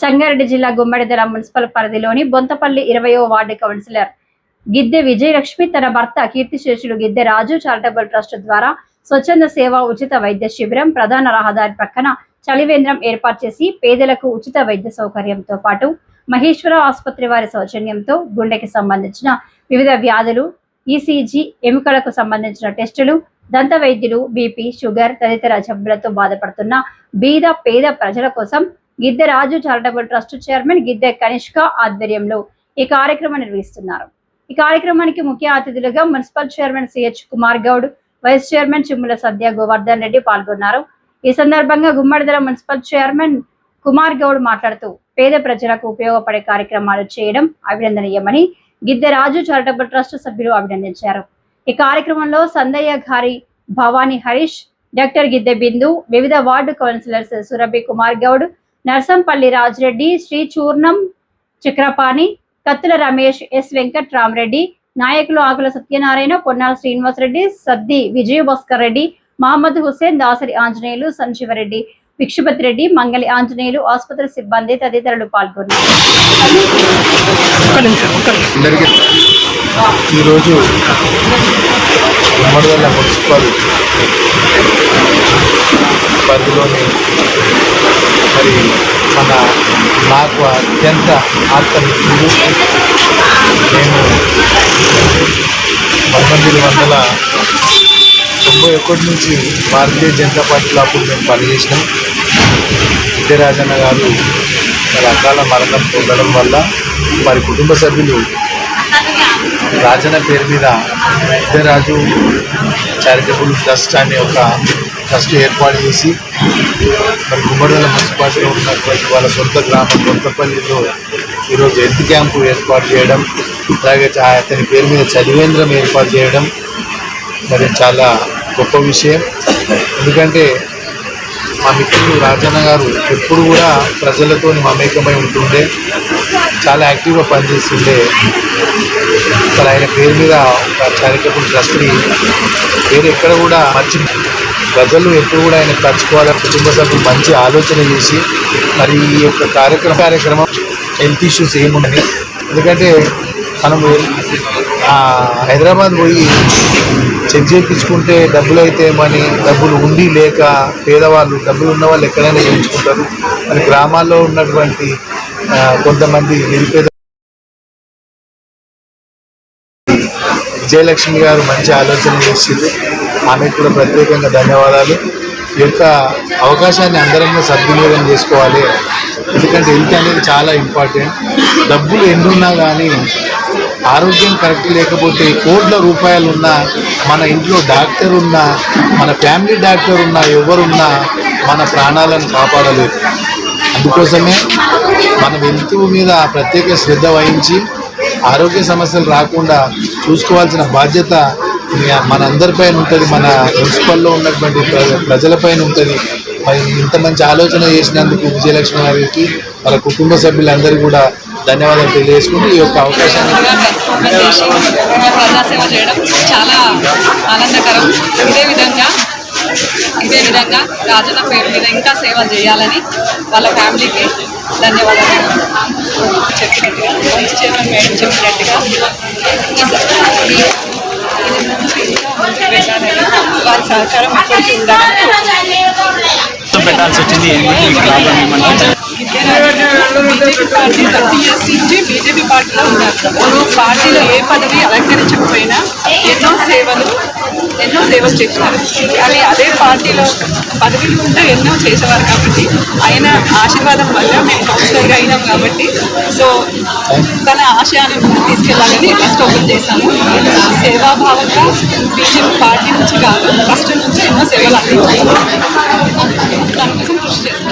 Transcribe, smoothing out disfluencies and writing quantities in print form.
సంగారెడ్డి జిల్లా గుమ్మడిదల మున్సిపల్ పరిధిలోని Bonthapalli 20వ ward councillor Gidde Vijayalakshmi తన భర్త కీర్తిశేషులు గిద్దె రాజు చారిటబుల్ ట్రస్ట్ ద్వారా స్వచ్ఛంద సేవ ఉచిత వైద్య శిబిరం ప్రధాన రహదారి ప్రక్కన చలివేంద్రం ఏర్పాటు చేసి పేదలకు ఉచిత వైద్య సౌకర్యంతో పాటు మహేశ్వర ఆసుపత్రి వారి సౌజన్యంతో గుండెకి సంబంధించిన వివిధ వ్యాధులు, ఈసీజీ, ఎముకలకు సంబంధించిన టెస్టులు, దంత వైద్యులు, బీపీ, షుగర్ తదితర జబ్బులతో బాధపడుతున్న బీద పేద ప్రజల కోసం Gidde Raju charitable trust chairman Gidde Kanishka ఆధ్వర్యంలో ఈ కార్యక్రమం నిర్వహిస్తున్నారు. ఈ కార్యక్రమానికి ముఖ్య అతిథులుగా municipal chairman CH Kumar Goud, vice chairman Chimmula Sadya Govardhan Reddy పాల్గొన్నారు. ఈ సందర్భంగా గుమ్మడిదల మున్సిపల్ చైర్మన్ కుమార్ గౌడ్ మాట్లాడుతూ పేద ప్రజలకు ఉపయోగపడే కార్యక్రమాలు చేయడం అభినందనీయమని గిద్దె రాజు చారిటబుల్ ట్రస్ట్ సభ్యులు అభినందించారు. ఈ కార్యక్రమంలో సందయ్య గారి, భవానీ హరీష్, డాక్టర్ గిద్దె బిందు, వివిధ వార్డు కౌన్సిలర్స్ సురభి కుమార్ గౌడ్, నర్సంపల్లి రాజ్రెడ్డి, శ్రీ చూర్ణం చక్రపాణి, కత్తుల రమేష్, ఎస్ వెంకట్ రామరెడ్డి, నాయకులు ఆకుల సత్యనారాయణ, పొన్నాల శ్రీనివాసరెడ్డి, సద్ది విజయభాస్కర్ రెడ్డి, మహమ్మద్ హుస్సేన్, దాసరి ఆంజనేయులు, సంజీవరెడ్డి, విక్షుపతి రెడ్డి, మంగళి ఆంజనేయులు, ఆసుపత్రి సిబ్బంది తదితరులు పాల్గొన్నారు. ఈరోజు మున్సిపల్ పరిధిలోని మరి నాకు అత్యంత ఆత్మమిత్రులు, నేను 1991 నుంచి భారతీయ జనతా పార్టీలో అప్పుడు మేము పనిచేసినాం. విద్యరాజన్న గారు మరి అకాల మరణం పొందడం వల్ల వారి కుటుంబ సభ్యులు రాజన్న పేరు మీద విద్యరాజు చారిటబుల్ ట్రస్ట్ అనే ఒక ట్రస్ట్ ఏర్పాటు చేసి మరి గుమ్మడిదల మున్సిపాలిటీలో ఉన్నటువంటి వాళ్ళ సొంత గ్రామం బొంతపల్లిలో ఈరోజు హెల్త్ క్యాంపు ఏర్పాటు చేయడం, అలాగే అతని పేరు మీద చలివేంద్రం ఏర్పాటు చేయడం మరి చాలా గొప్ప విషయం. ఎందుకంటే మా మిత్రుడు రాజన్న గారు ఎప్పుడు కూడా ప్రజలతో మమేకమై ఉంటుండే, చాలా యాక్టివ్గా పనిచేస్తుండే. మరి ఆయన పేరు మీద ఒక చారిటబుల్ ట్రస్ట్ని పేరు ఎక్కడ కూడా ప్రజలు ఎప్పుడు కూడా ఆయన పంచుకోవాలని కుటుంబ సభ్యులు మంచి ఆలోచన చేసి మరి ఈ యొక్క కార్యక్రమం హెల్త్ ఇష్యూస్ ఏముండని, ఎందుకంటే మనం హైదరాబాద్ పోయి చెక్ చేయించుకుంటే డబ్బులు అయితే ఏమని, డబ్బులు ఉండి లేక పేదవాళ్ళు, డబ్బులు ఉన్న వాళ్ళు ఎక్కడైనా చేయించుకుంటారు. మరి గ్రామాల్లో ఉన్నటువంటి కొంతమంది నిరుపేద విజయలక్ష్మి గారు మంచి ఆలోచన చేసింది, ఆమెకు కూడా ప్రత్యేకంగా ధన్యవాదాలు. ఈ యొక్క అవకాశాన్ని అందరం సద్వినియోగం చేసుకోవాలి. ఎందుకంటే హెల్త్ అనేది చాలా ఇంపార్టెంట్. డబ్బులు ఎన్నున్నా కానీ ఆరోగ్యం కరెక్ట్ లేకపోతే కోట్ల రూపాయలు ఉన్నా, మన ఇంట్లో డాక్టర్ ఉన్నా, మన ఫ్యామిలీ డాక్టర్ ఉన్నా, ఎవరున్నా మన ప్రాణాలను కాపాడలేదు. అందుకోసమే మనం హెల్త్ మీద ప్రత్యేక శ్రద్ధ వహించి ఆరోగ్య సమస్యలు రాకుండా చూసుకోవాల్సిన బాధ్యత మనందరిపైన ఉంటుంది, మన మున్సిపల్లో ఉన్నటువంటి ప్రజలపైన ఉంటుంది. మరి ఇంత మంచి ఆలోచన చేసినందుకు విజయలక్ష్మి గారికి, వాళ్ళ కుటుంబ సభ్యులందరికీ కూడా ధన్యవాదాలు తెలియజేసుకుంటూ ఈ యొక్క అవకాశాన్ని ప్రజాసేవ చేయడం చాలా ఆనందకరం. ఇదే విధంగా రాజన్న పేరు మీద ఇంకా సేవలు చేయాలని వాళ్ళ ఫ్యామిలీకి ధన్యవాదాలు చెప్పినట్టుగా, వైస్ చైర్మన్ మేడం చెప్పినట్టుగా వారి సహకారం ఎప్పటికీ ఉండాలని పెట్టాల్సి వచ్చింది. బీజేపీ పార్టీ 30 years నుంచి బీజేపీ పార్టీలో ఉన్నారు. పార్టీలో ఏ పదవి అలంకరించకపోయినా ఎన్నో సేవలు చేసినారు. కానీ అదే పార్టీలో పదవిలు ఉంటే ఎన్నో చేసేవారు. కాబట్టి ఆయన ఆశీర్వాదం వల్ల మేము కౌన్సిలర్గా అయినాం. కాబట్టి సో తన ఆశయాన్ని తీసుకెళ్లాలని ట్రస్ట్ ఓపెన్ చేశాము. సేవాభావంగా బీజేపీ పార్టీ నుంచి కాదు, ట్రస్ట్ నుంచి ఎన్నో సేవలు అందించాము. దానికోసం కృషి చేస్తాం.